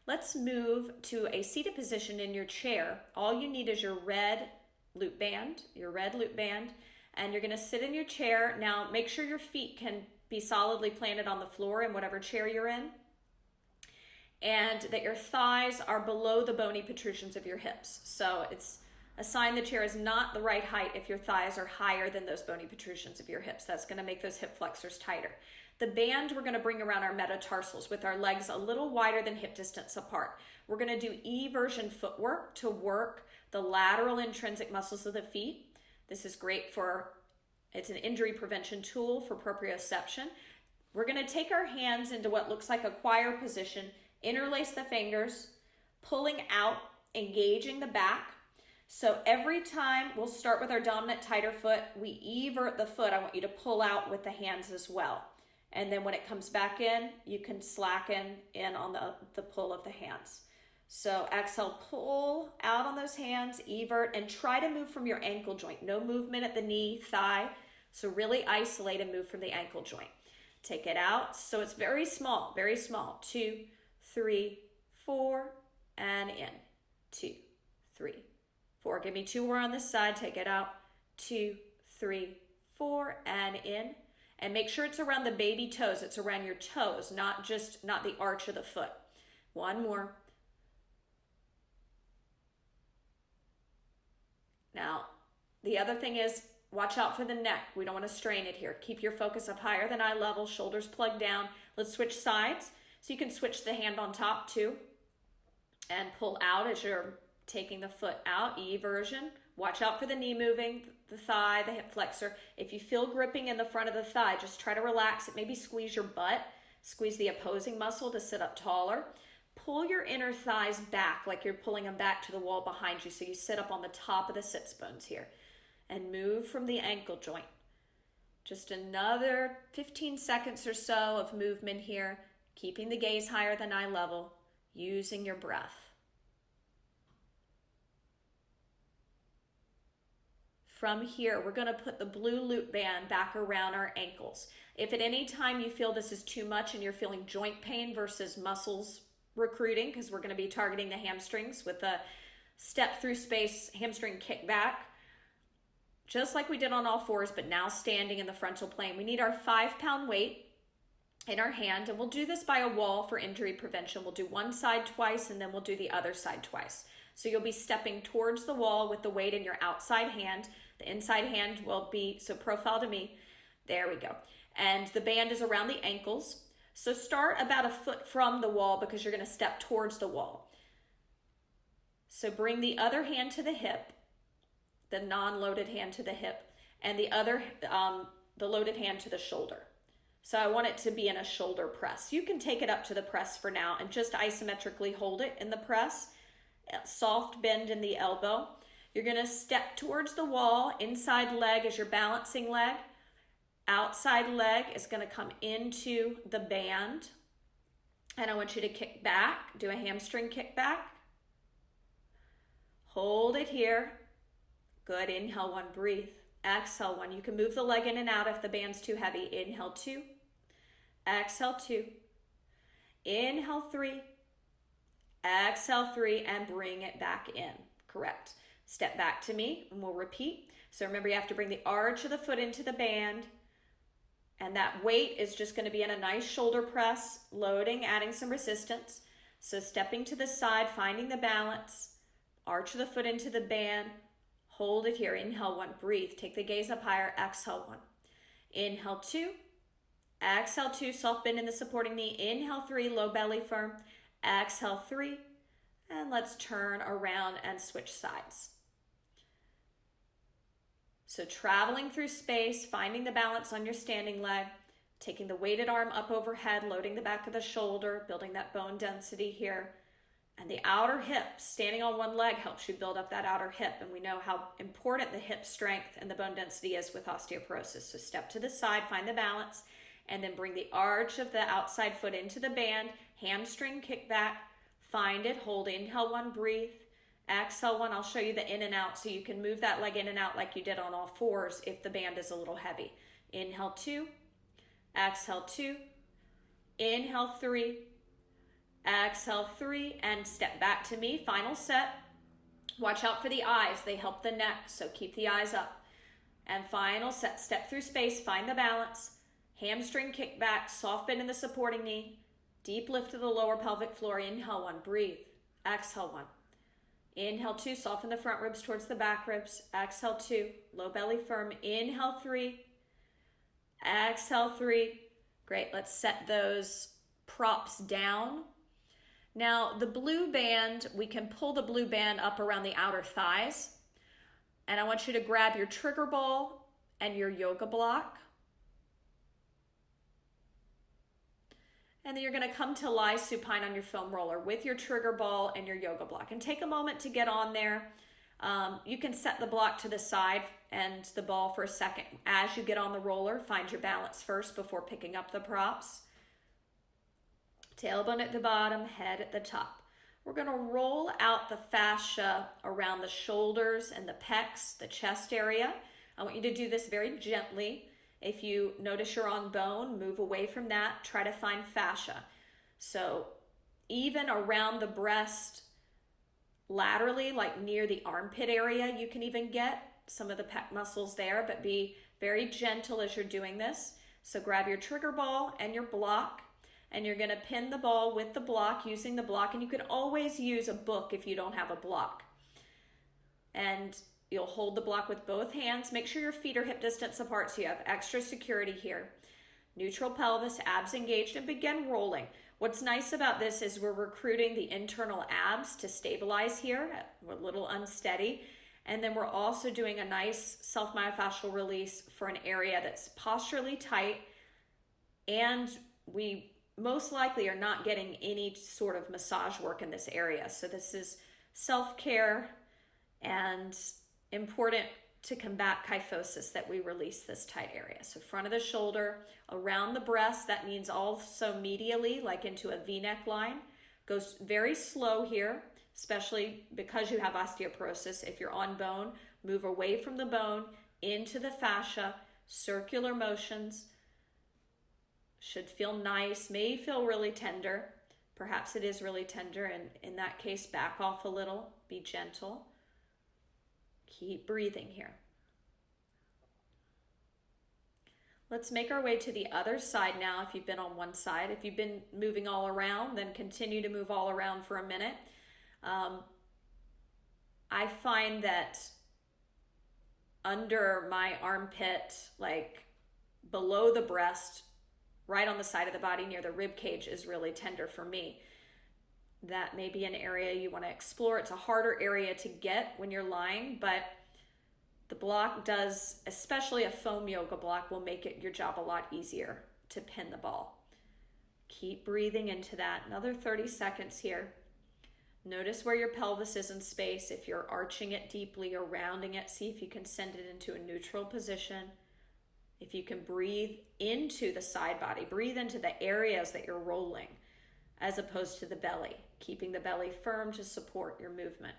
Let's move to a seated position in your chair. All you need is your red loop band, and you're going to sit in your chair. Now, make sure your feet can be solidly planted on the floor in whatever chair you're in, and that your thighs are below the bony protrusions of your hips. So it's a sign the chair is not the right height if your thighs are higher than those bony protrusions of your hips. That's going to make those hip flexors tighter. The band we're going to bring around our metatarsals with our legs a little wider than hip distance apart. We're going to do eversion footwork to work the lateral intrinsic muscles of the feet. This is great for, it's an injury prevention tool for proprioception. We're going to take our hands into what looks like a choir position, interlace the fingers, pulling out, engaging the back. So every time, we'll start with our dominant tighter foot. We evert the foot. I want you to pull out with the hands as well. And then when it comes back in, you can slacken in on the pull of the hands. So exhale, pull out on those hands, evert, and try to move from your ankle joint. No movement at the knee, thigh. So really isolate and move from the ankle joint. Take it out. So it's very small, very small. 2, 3, 4, and in. 2, 3, 4. Give me 2 more on this side. Take it out. 2, 3, 4, and in. And make sure it's around the baby toes. It's around your toes, not the arch of the foot. 1 more. Now, the other thing is, watch out for the neck. We don't want to strain it here. Keep your focus up higher than eye level, shoulders plugged down. Let's switch sides. So you can switch the hand on top too. And pull out as you're taking the foot out, eversion. Watch out for the knee moving, the thigh, the hip flexor. If you feel gripping in the front of the thigh, just try to relax it. Maybe squeeze your butt. Squeeze the opposing muscle to sit up taller. Pull your inner thighs back like you're pulling them back to the wall behind you, so you sit up on the top of the sits bones here. And move from the ankle joint. Just another 15 seconds or so of movement here, keeping the gaze higher than eye level, using your breath. From here, we're going to put the blue loop band back around our ankles. If at any time you feel this is too much and you're feeling joint pain versus muscles recruiting, because we're going to be targeting the hamstrings with a step through space hamstring kickback, just like we did on all fours, but now standing in the frontal plane. We need our 5-pound weight in our hand, and we'll do this by a wall for injury prevention. We'll do one side twice, and then we'll do the other side twice. So you'll be stepping towards the wall with the weight in your outside hand. The inside hand will be, so profile to me. There we go. And the band is around the ankles. So start about a foot from the wall because you're going to step towards the wall. So bring the other hand to the hip, the non-loaded hand to the hip, and the other, the loaded hand to the shoulder. So I want it to be in a shoulder press. You can take it up to the press for now and just isometrically hold it in the press. Soft bend in the elbow. You're going to step towards the wall. Inside leg is your balancing leg. Outside leg is going to come into the band. And I want you to kick back. Do a hamstring kick back. Hold it here. Good. Inhale 1, breathe. Exhale 1. You can move the leg in and out if the band's too heavy. Inhale 2. Exhale 2. Inhale 3. Exhale 3 and bring it back in. Correct. Step back to me and we'll repeat. So remember, you have to bring the arch of the foot into the band, and that weight is just going to be in a nice shoulder press, loading, adding some resistance. So stepping to the side, finding the balance, arch of the foot into the band, hold it here. Inhale 1, breathe. Take the gaze up higher. Exhale 1. Inhale 2. Exhale 2, soft bend in the supporting knee. Inhale 3, low belly firm. Exhale 3, and let's turn around and switch sides. So traveling through space, finding the balance on your standing leg, taking the weighted arm up overhead, loading the back of the shoulder, building that bone density here. And the outer hip, standing on one leg helps you build up that outer hip. And we know how important the hip strength and the bone density is with osteoporosis. So step to the side, find the balance, and then bring the arch of the outside foot into the band, hamstring kick back, find it, hold, inhale 1, breathe, exhale 1. I'll show you the in and out so you can move that leg in and out like you did on all fours if the band is a little heavy. Inhale 2, exhale 2, inhale 3, Exhale, 3, and step back to me. Final set. Watch out for the eyes. They help the neck, so keep the eyes up. And final set. Step through space. Find the balance. Hamstring kick back. Soft bend in the supporting knee. Deep lift to the lower pelvic floor. Inhale, 1. Breathe. Exhale, 1. Inhale, 2. Soften the front ribs towards the back ribs. Exhale, 2. Low belly firm. Inhale, 3. Exhale, 3. Great. Let's set those props down. Now, the blue band, we can pull the blue band up around the outer thighs. And I want you to grab your trigger ball and your yoga block. And then you're going to come to lie supine on your foam roller with your trigger ball and your yoga block. And take a moment to get on there. You can set the block to the side and the ball for a second. As you get on the roller, find your balance first before picking up the props. Tailbone at the bottom, head at the top. We're going to roll out the fascia around the shoulders and the pecs, the chest area. I want you to do this very gently. If you notice you're on bone, move away from that. Try to find fascia. So even around the breast, laterally, like near the armpit area, you can even get some of the pec muscles there, but be very gentle as you're doing this. So grab your trigger ball and your block, and you're going to pin the ball with the block, using the block, and you can always use a book if you don't have a block. And you'll hold the block with both hands. Make sure your feet are hip distance apart so you have extra security here. Neutral pelvis, abs engaged, and begin rolling. What's nice about this is we're recruiting the internal abs to stabilize here. We're a little unsteady. And then we're also doing a nice self-myofascial release for an area that's posturally tight, and we most likely are not getting any sort of massage work in this area. So this is self-care and important to combat kyphosis that we release this tight area. So front of the shoulder, around the breast, that means also medially, like into a V-neck line. Goes very slow here, especially because you have osteoporosis. If you're on bone, move away from the bone into the fascia, circular motions. Should feel nice, may feel really tender. Perhaps it is really tender, and in that case, back off a little, be gentle. Keep breathing here. Let's make our way to the other side now if you've been on one side. If you've been moving all around, then continue to move all around for a minute. I find that under my armpit, like below the breast, right on the side of the body near the rib cage, is really tender for me. That may be an area you want to explore. It's a harder area to get when you're lying, but the block does, especially a foam yoga block, will make it your job a lot easier to pin the ball. Keep breathing into that. Another 30 seconds here. Notice where your pelvis is in space. If you're arching it deeply or rounding it, see if you can send it into a neutral position. If you can breathe into the side body, breathe into the areas that you're rolling as opposed to the belly, keeping the belly firm to support your movement.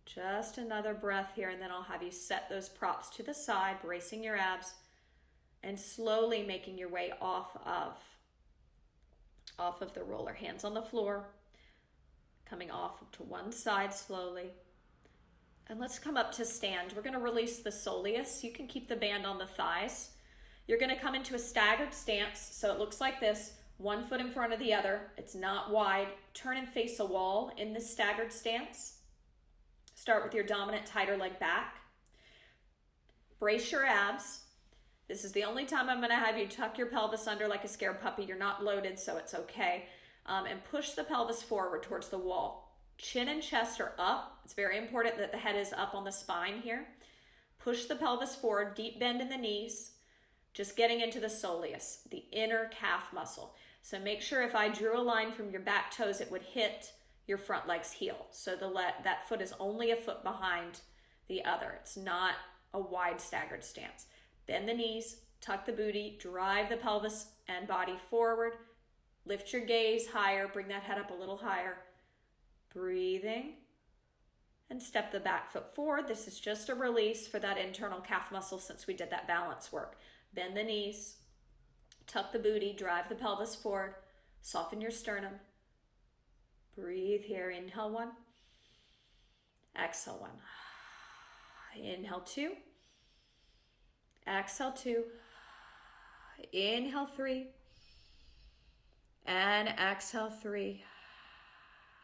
Just another breath here, and then I'll have you set those props to the side, bracing your abs, and slowly making your way off of the roller. Hands on the floor, coming off to one side slowly. And let's come up to stand. We're going to release the soleus. You can keep the band on the thighs. You're going to come into a staggered stance. So it looks like this, one foot in front of the other. It's not wide. Turn and face a wall in this staggered stance. Start with your dominant tighter leg back. Brace your abs. This is the only time I'm going to have you tuck your pelvis under like a scared puppy. You're not loaded, so it's okay. And push the pelvis forward towards the wall. Chin and chest are up. It's very important that the head is up on the spine here. Push the pelvis forward, deep bend in the knees. Just getting into the soleus, the inner calf muscle. So make sure if I drew a line from your back toes, it would hit your front leg's heel. So that foot is only a foot behind the other. It's not a wide staggered stance. Bend the knees, tuck the booty, drive the pelvis and body forward. Lift your gaze higher, bring that head up a little higher. Breathing, and step the back foot forward. This is just a release for that internal calf muscle since we did that balance work. Bend the knees, Tuck the booty, drive the pelvis forward, soften your sternum. Breathe here. Inhale 1. Exhale 1. Inhale 2. Exhale 2. Inhale 3. And exhale 3.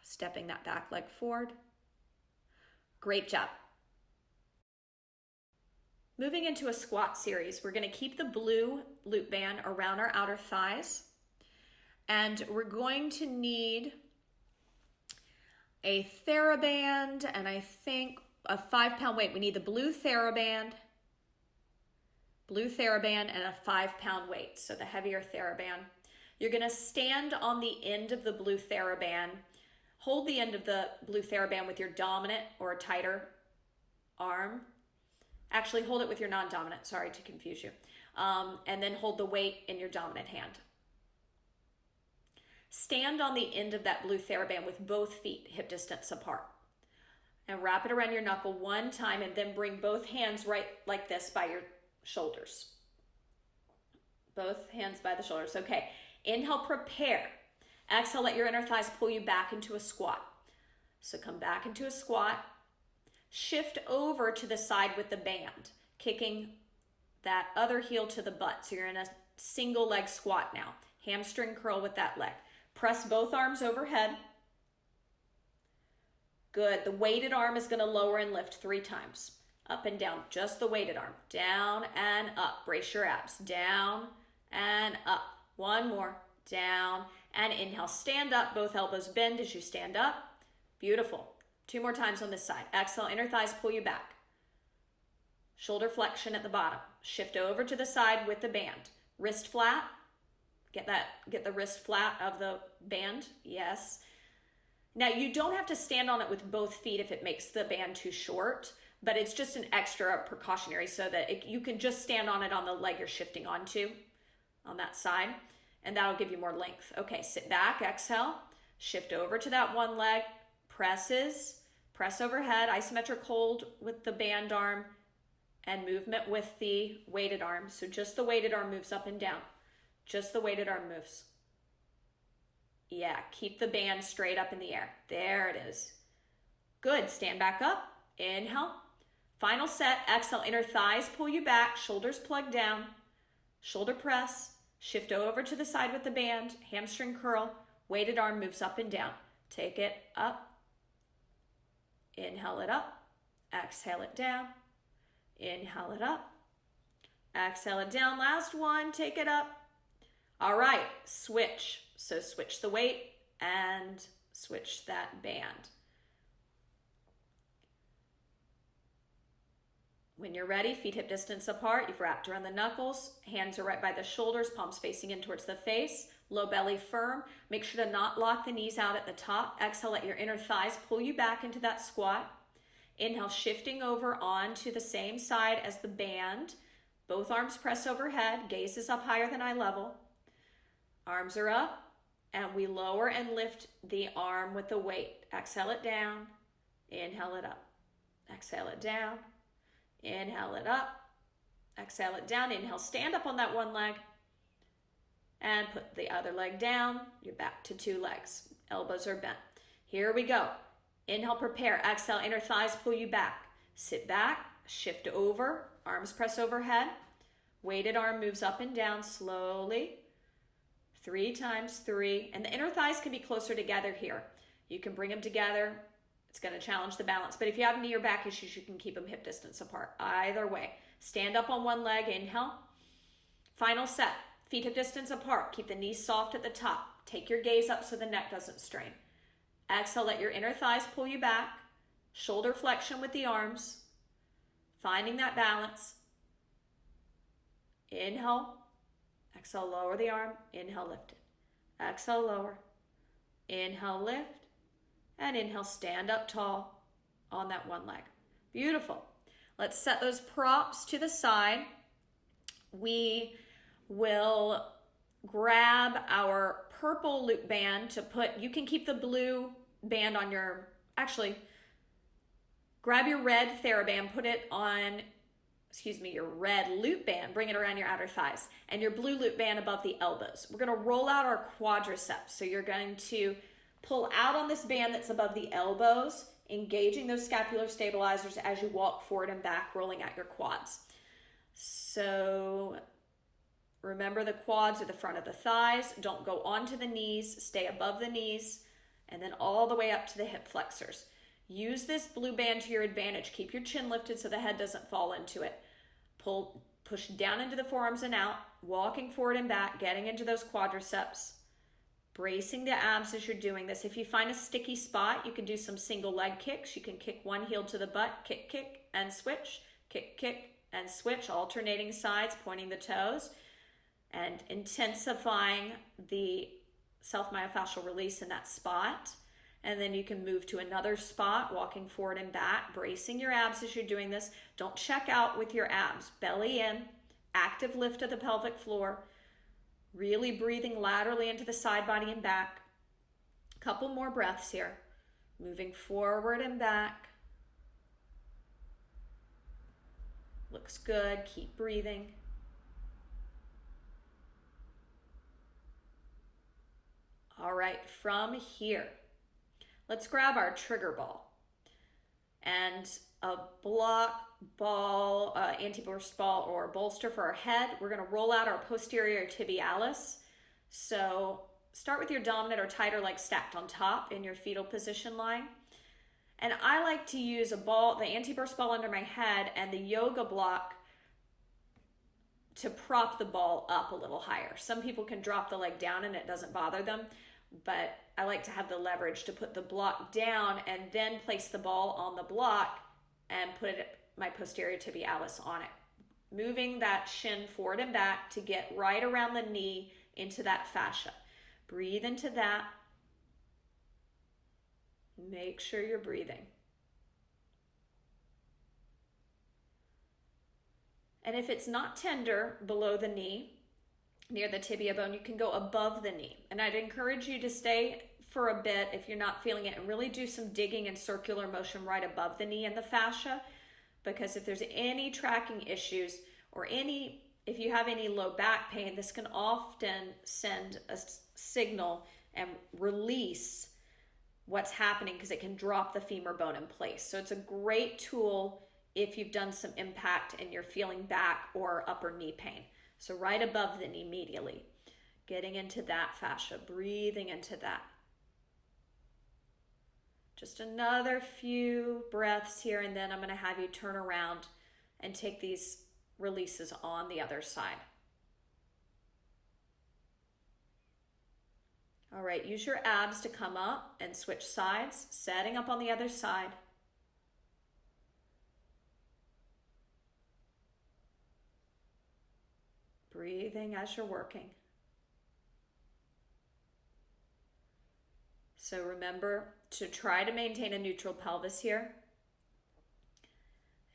Stepping that back leg forward. Great job. Moving into a squat series, we're going to keep the blue loop band around our outer thighs. And we're going to need a Theraband, and I think a 5-pound weight. We need the blue Theraband, and a 5-pound weight, so the heavier Theraband. You're going to stand on the end of the blue Theraband. Hold the end of the blue Theraband with your dominant or a tighter arm. Actually, hold it with your non-dominant, sorry to confuse you. And then hold the weight in your dominant hand. Stand on the end of that blue Theraband with both feet hip distance apart. And wrap it around your knuckle one time and then bring both hands right like this by your shoulders. Both hands by the shoulders. Okay, inhale, prepare. Exhale, let your inner thighs pull you back into a squat. So come back into a squat. Shift over to the side with the band, kicking that other heel to the butt. So you're in a single leg squat now. Hamstring curl with that leg. Press both arms overhead. Good. The weighted arm is going to lower and lift 3 times. Up and down. Just the weighted arm. Down and up. Brace your abs. Down and up. One more. Down and inhale. Stand up. Both elbows bend as you stand up. Beautiful. 2 more times on this side. Exhale. Inner thighs pull you back. Shoulder flexion at the bottom. Shift over to the side with the band. Wrist flat. Get the wrist flat of the band. Yes. Now you don't have to stand on it with both feet if it makes the band too short, but it's just an extra precautionary so that you can just stand on it on the leg you're shifting onto on that side, and that'll give you more length. Okay, sit back, exhale, shift over to that one leg, press overhead, isometric hold with the band arm, and movement with the weighted arm. So just the weighted arm moves up and down. Just the weighted arm moves. Yeah, keep the band straight up in the air. There it is. Good, stand back up, inhale. Final set, exhale, inner thighs pull you back, shoulders plug down, shoulder press, shift over to the side with the band, hamstring curl, weighted arm moves up and down. Take it up, inhale it up, exhale it down, inhale it up, exhale it down. Last one, take it up. All right, switch. So switch the weight and switch that band. When you're ready, feet hip distance apart, you've wrapped around the knuckles, hands are right by the shoulders, palms facing in towards the face, low belly firm. Make sure to not lock the knees out at the top. Exhale, let your inner thighs pull you back into that squat. Inhale, shifting over onto the same side as the band. Both arms press overhead, gaze is up higher than eye level. Arms are up, and we lower and lift the arm with the weight. Exhale it down, inhale it up. Exhale it down, inhale it up. Exhale it down, inhale, stand up on that one leg, and put the other leg down. You're back to 2 legs. Elbows are bent. Here we go. Inhale, prepare. Exhale, inner thighs pull you back. Sit back, shift over, arms press overhead. Weighted arm moves up and down slowly. 3 times, 3. And the inner thighs can be closer together here. You can bring them together. It's going to challenge the balance. But if you have knee or back issues, you can keep them hip distance apart. Either way. Stand up on one leg. Inhale. Final set. Feet hip distance apart. Keep the knees soft at the top. Take your gaze up so the neck doesn't strain. Exhale. Let your inner thighs pull you back. Shoulder flexion with the arms. Finding that balance. Inhale. Exhale, lower the arm. Inhale, lift it. Exhale, lower. Inhale, lift. And inhale, stand up tall on that one leg. Beautiful. Let's set those props to the side. We will grab our purple loop band to put, you can keep the blue band on your, actually, grab your red Theraband, put it on your red loop band, bring it around your outer thighs, and your blue loop band above the elbows. We're going to roll out our quadriceps. So you're going to pull out on this band that's above the elbows, engaging those scapular stabilizers as you walk forward and back, rolling out your quads. So remember, the quads are the front of the thighs. Don't go onto the knees, stay above the knees, and then all the way up to the hip flexors. Use this blue band to your advantage. Keep your chin lifted so the head doesn't fall into it. Push down into the forearms and out, walking forward and back, getting into those quadriceps, bracing the abs as you're doing this. If you find a sticky spot, you can do some single leg kicks. You can kick one heel to the butt, kick, and switch, kick, and switch, alternating sides, pointing the toes, and intensifying the self-myofascial release in that spot. And then you can move to another spot, walking forward and back, bracing your abs as you're doing this. Don't check out with your abs. Belly in, active lift of the pelvic floor, really breathing laterally into the side body and back. A couple more breaths here. Moving forward and back. Looks good. Keep breathing. All right, from here, let's grab our trigger ball and a block ball, anti-burst ball, or bolster for our head. We're going to roll out our posterior tibialis. So start with your dominant or tighter leg stacked on top in your fetal position line. And I like to use a ball, the anti-burst ball under my head, and the yoga block to prop the ball up a little higher. Some people can drop the leg down and it doesn't bother them, but I like to have the leverage to put the block down and then place the ball on the block and put my posterior tibialis on it. Moving that shin forward and back to get right around the knee into that fascia. Breathe into that. Make sure you're breathing. And if it's not tender below the knee, near the tibia bone, you can go above the knee. And I'd encourage you to stay for a bit if you're not feeling it and really do some digging and circular motion right above the knee and the fascia, because if there's any tracking issues or if you have any low back pain, this can often send a signal and release what's happening because it can drop the femur bone in place. So it's a great tool if you've done some impact and you're feeling back or upper knee pain. So right above the knee medially, getting into that fascia, breathing into that. Just another few breaths here, and then I'm going to have you turn around and take these releases on the other side. All right, use your abs to come up and switch sides, setting up on the other side. Breathing as you're working. So remember to try to maintain a neutral pelvis here.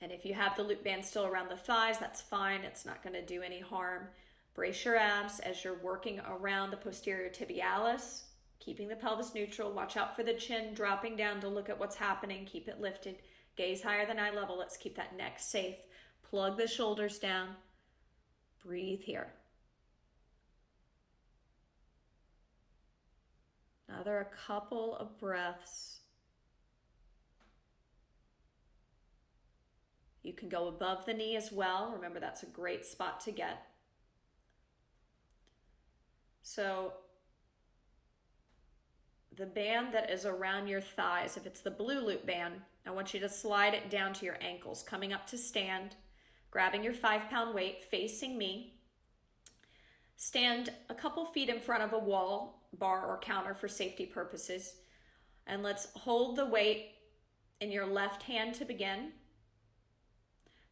And if you have the loop band still around the thighs, that's fine. It's not going to do any harm. Brace your abs as you're working around the posterior tibialis, keeping the pelvis neutral. Watch out for the chin dropping down to look at what's happening. Keep it lifted. Gaze higher than eye level. Let's keep that neck safe. Plug the shoulders down. Breathe here. Another couple of breaths. You can go above the knee as well. Remember, that's a great spot to get. So the band that is around your thighs, if it's the blue loop band, I want you to slide it down to your ankles, coming up to stand, grabbing your 5-pound weight, facing me. Stand a couple feet in front of a wall, bar, or counter for safety purposes. And let's hold the weight in your left hand to begin.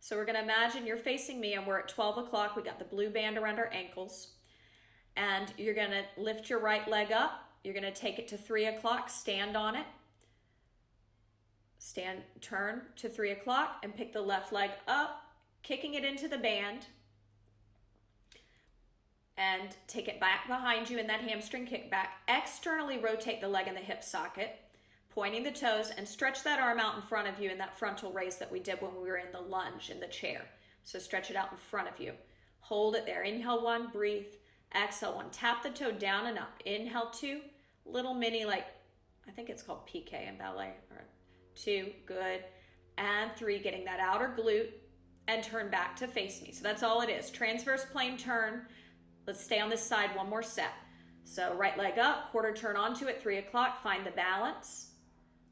So we're going to imagine you're facing me and we're at 12 o'clock. We got the blue band around our ankles. And you're going to lift your right leg up. You're going to take it to 3 o'clock, stand on it. Turn to 3 o'clock and pick the left leg up, kicking it into the band. And take it back behind you in that hamstring kickback. Externally rotate the leg in the hip socket, pointing the toes, and stretch that arm out in front of you in that frontal raise that we did when we were in the lunge in the chair. So stretch it out in front of you. Hold it there. Inhale 1, breathe. Exhale 1. Tap the toe down and up. Inhale 2. Little mini, like, I think it's called PK in ballet. 2, good. And 3, getting that outer glute. And turn back to face me. So that's all it is. Transverse plane turn. Let's stay on this side one more set. So right leg up, quarter turn onto it, 3 o'clock. Find the balance.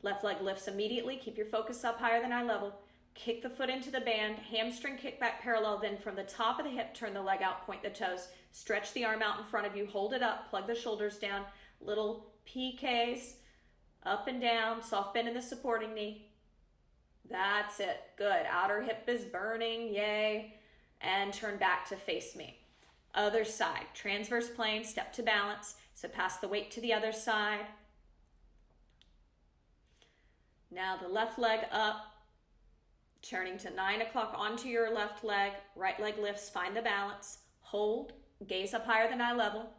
Left leg lifts immediately. Keep your focus up higher than eye level. Kick the foot into the band. Hamstring kick back parallel. Then from the top of the hip, turn the leg out, point the toes. Stretch the arm out in front of you. Hold it up. Plug the shoulders down. Little PKs. Up and down. Soft bend in the supporting knee. That's it. Good. Outer hip is burning. Yay. And turn back to face me. Other side. Transverse plane. Step to balance. So pass the weight to the other side. Now the left leg up. Turning to 9 o'clock onto your left leg. Right leg lifts. Find the balance. Hold. Gaze up higher than eye level.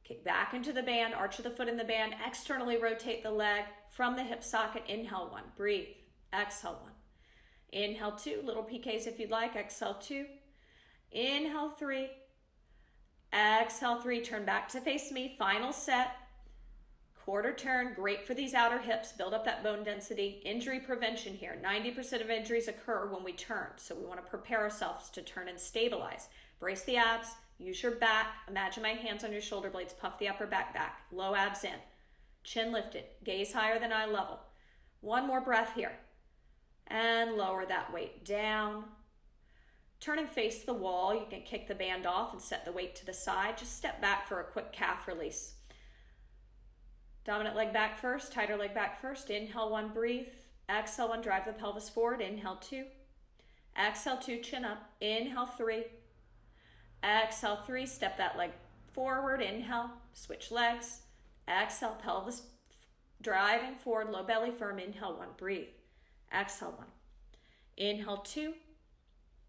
Kick back into the band. Arch of the foot in the band. Externally rotate the leg from the hip socket. Inhale 1. Breathe. Exhale 1. Inhale 2. Little PKs if you'd like. Exhale 2. Inhale 3. Exhale 3. Turn back to face me. Final set. Quarter turn. Great for these outer hips. Build up that bone density. Injury prevention here. 90% of injuries occur when we turn. So we want to prepare ourselves to turn and stabilize. Brace the abs. Use your back. Imagine my hands on your shoulder blades. Puff the upper back back. Low abs in. Chin lifted. Gaze higher than eye level. One more breath here. And lower that weight down. Turn and face the wall. You can kick the band off and set the weight to the side. Just step back for a quick calf release. Dominant leg back first, tighter leg back first. Inhale 1, breathe. Exhale 1, drive the pelvis forward. Inhale 2. Exhale 2, chin up. Inhale 3. Exhale 3, step that leg forward. Inhale, switch legs. Exhale, pelvis driving forward, low belly firm. Inhale 1, breathe. Exhale 1. Inhale 2.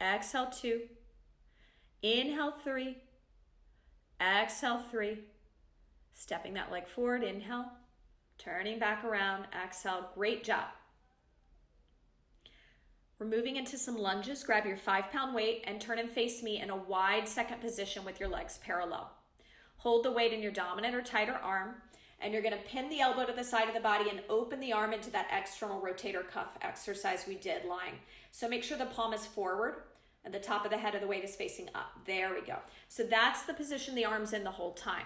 Exhale 2. Inhale 3. Exhale 3. Stepping that leg forward. Inhale. Turning back around. Exhale. Great job. We're moving into some lunges. Grab your 5-pound weight and turn and face me in a wide second position with your legs parallel. Hold the weight in your dominant or tighter arm. And you're going to pin the elbow to the side of the body and open the arm into that external rotator cuff exercise we did lying. So make sure the palm is forward and the top of the head of the weight is facing up. There we go. So that's the position the arm's in the whole time.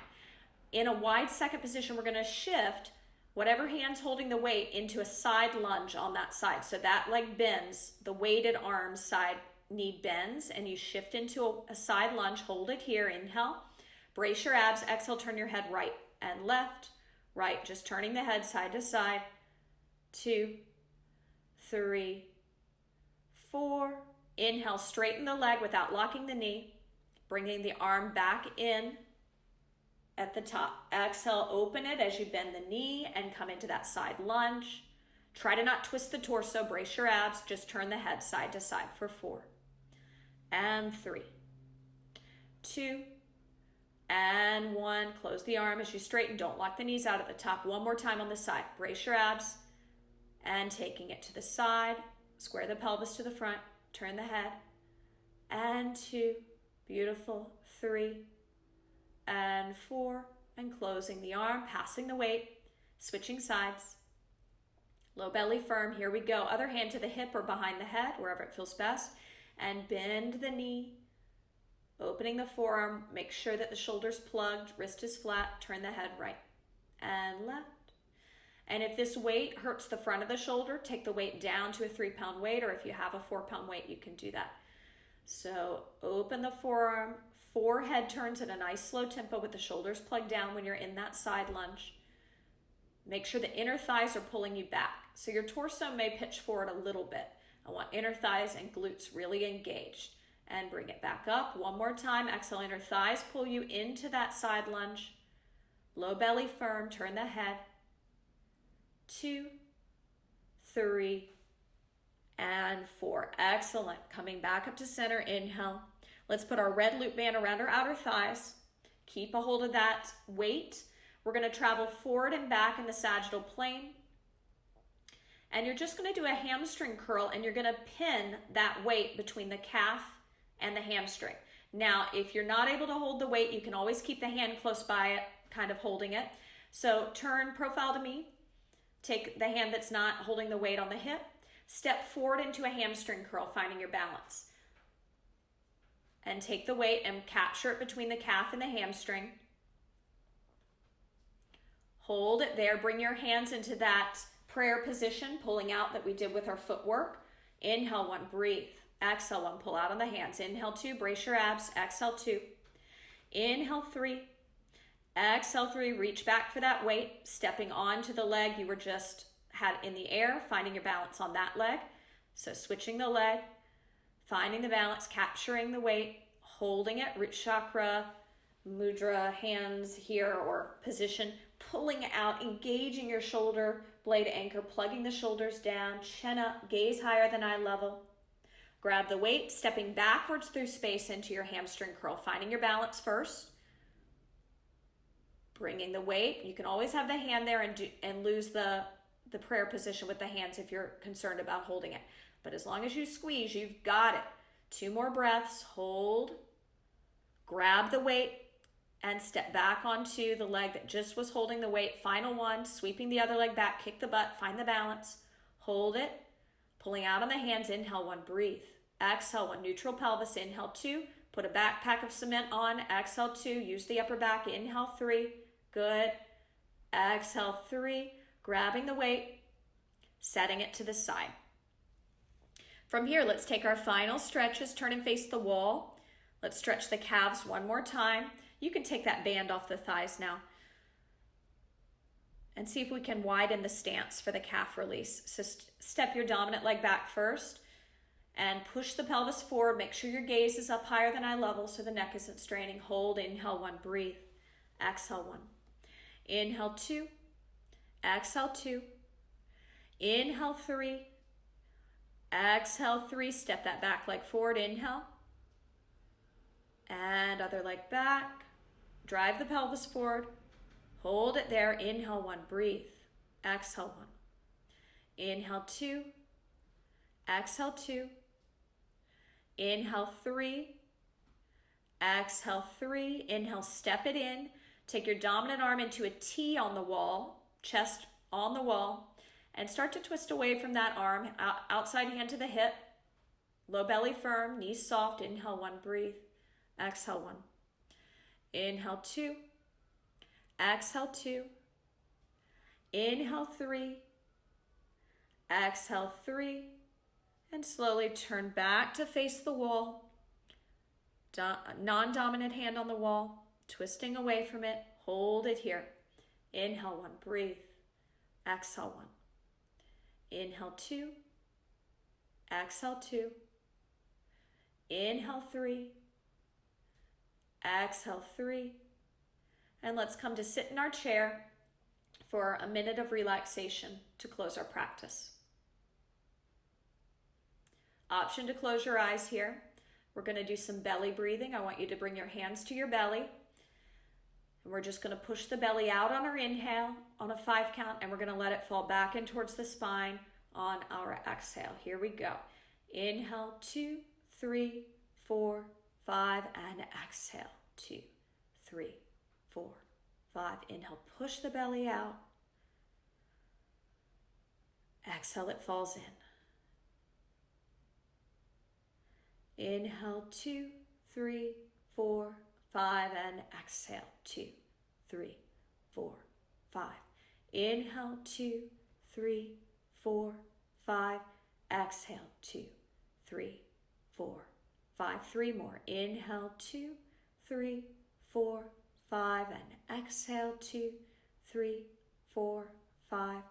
In a wide second position, we're going to shift whatever hand's holding the weight into a side lunge on that side. So that leg bends, the weighted arm side knee bends, and you shift into a side lunge. Hold it here. Inhale. Brace your abs. Exhale, turn your head right and left. Right, just turning the head side to side. 2, 3, 4. Inhale, straighten the leg without locking the knee. Bringing the arm back in at the top. Exhale, open it as you bend the knee and come into that side lunge. Try to not twist the torso. Brace your abs. Just turn the head side to side for 4. And 3, 2, and 1. Close the arm as you straighten. Don't lock the knees out at the top. One more time on the side. Brace your abs. And taking it to the side. Square the pelvis to the front. Turn the head. And 2. Beautiful. 3. And 4. And closing the arm. Passing the weight. Switching sides. Low belly firm. Here we go. Other hand to the hip or behind the head, wherever it feels best. And bend the knee. Opening the forearm, make sure that the shoulder's plugged, wrist is flat, turn the head right and left. And if this weight hurts the front of the shoulder, take the weight down to a 3-pound weight, or if you have a 4-pound weight, you can do that. So open the forearm, 4 head turns at a nice slow tempo with the shoulders plugged down when you're in that side lunge. Make sure the inner thighs are pulling you back. So your torso may pitch forward a little bit. I want inner thighs and glutes really engaged. And bring it back up. One more time. Exhale, inner thighs pull you into that side lunge. Low belly firm. Turn the head. 2, 3, and 4. Excellent. Coming back up to center. Inhale. Let's put our red loop band around our outer thighs. Keep a hold of that weight. We're going to travel forward and back in the sagittal plane. And you're just going to do a hamstring curl, and you're going to pin that weight between the calf and the hamstring. Now, if you're not able to hold the weight, you can always keep the hand close by it, kind of holding it. So turn profile to me. Take the hand that's not holding the weight on the hip. Step forward into a hamstring curl, finding your balance. And take the weight and capture it between the calf and the hamstring. Hold it there. Bring your hands into that prayer position, pulling out that we did with our footwork. Inhale 1, breathe. Exhale 1, pull out on the hands. Inhale 2, brace your abs. Exhale 2. Inhale 3. Exhale 3, reach back for that weight, stepping onto the leg you were just had in the air, finding your balance on that leg. So switching the leg, finding the balance, capturing the weight, holding it, root chakra, mudra, hands here or position, pulling out, engaging your shoulder blade anchor, plugging the shoulders down, chin up, gaze higher than eye level. Grab the weight, stepping backwards through space into your hamstring curl, finding your balance first. Bringing the weight. You can always have the hand there and lose the prayer position with the hands if you're concerned about holding it. But as long as you squeeze, you've got it. 2 more breaths. Hold. Grab the weight and step back onto the leg that just was holding the weight. Final one. Sweeping the other leg back. Kick the butt. Find the balance. Hold it. Pulling out on the hands. Inhale 1. Breathe. Exhale 1. Neutral pelvis. Inhale 2. Put a backpack of cement on. Exhale 2. Use the upper back. Inhale 3. Good. Exhale 3. Grabbing the weight, setting it to the side. From here, let's take our final stretches. Turn and face the wall. Let's stretch the calves one more time. You can take that band off the thighs now. And see if we can widen the stance for the calf release. So step your dominant leg back first and push the pelvis forward. Make sure your gaze is up higher than eye level so the neck isn't straining. Hold. Inhale 1. Breathe. Exhale 1. Inhale 2. Exhale 2. Inhale 3. Exhale 3. Step that back leg forward. Inhale. And other leg back. Drive the pelvis forward. Hold it there. Inhale 1. Breathe. Exhale 1. Inhale 2. Exhale 2. Inhale 3. Exhale 3. Inhale, step it in. Take your dominant arm into a T on the wall, chest on the wall, and start to twist away from that arm, outside hand to the hip, low belly firm, knees soft. Inhale 1, breathe. Exhale 1. Inhale 2. Exhale 2. Inhale 3. Exhale 3. And slowly turn back to face the wall. Non-dominant hand on the wall. Twisting away from it, hold it here. Inhale 1, breathe. Exhale 1. Inhale 2. Exhale 2. Inhale 3. Exhale 3. And let's come to sit in our chair for a minute of relaxation to close our practice. Option to close your eyes here. We're going to do some belly breathing. I want you to bring your hands to your belly. And we're just going to push the belly out on our inhale on a 5 count, and we're going to let it fall back in towards the spine on our exhale. Here we go. Inhale, 2, 3, 4, 5, and exhale. 2, 3, 4, 5. Inhale, push the belly out. Exhale, it falls in. Inhale, 2, 3, 4, 5, and exhale. 2, 3, 4, 5. Inhale, 2, 3, 4, 5. Exhale, 2, 3, 4, 5. 3 more. Inhale, 2, 3, 4, 5, and exhale. 2, 3, 4, 5.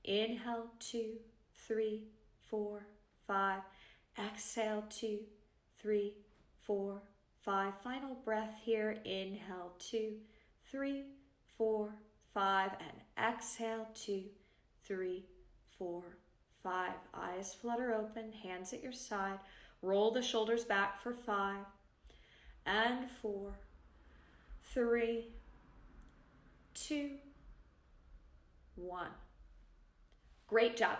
Inhale, 2, 3, 4, 5. Exhale, 2, 3, 4, 5. Final breath here. Inhale, 2, 3, 4, 5, and exhale, 2, 3, 4, 5. Eyes flutter open, hands at your side. Roll the shoulders back for 5 and 4, 3, 2, 1. Great job.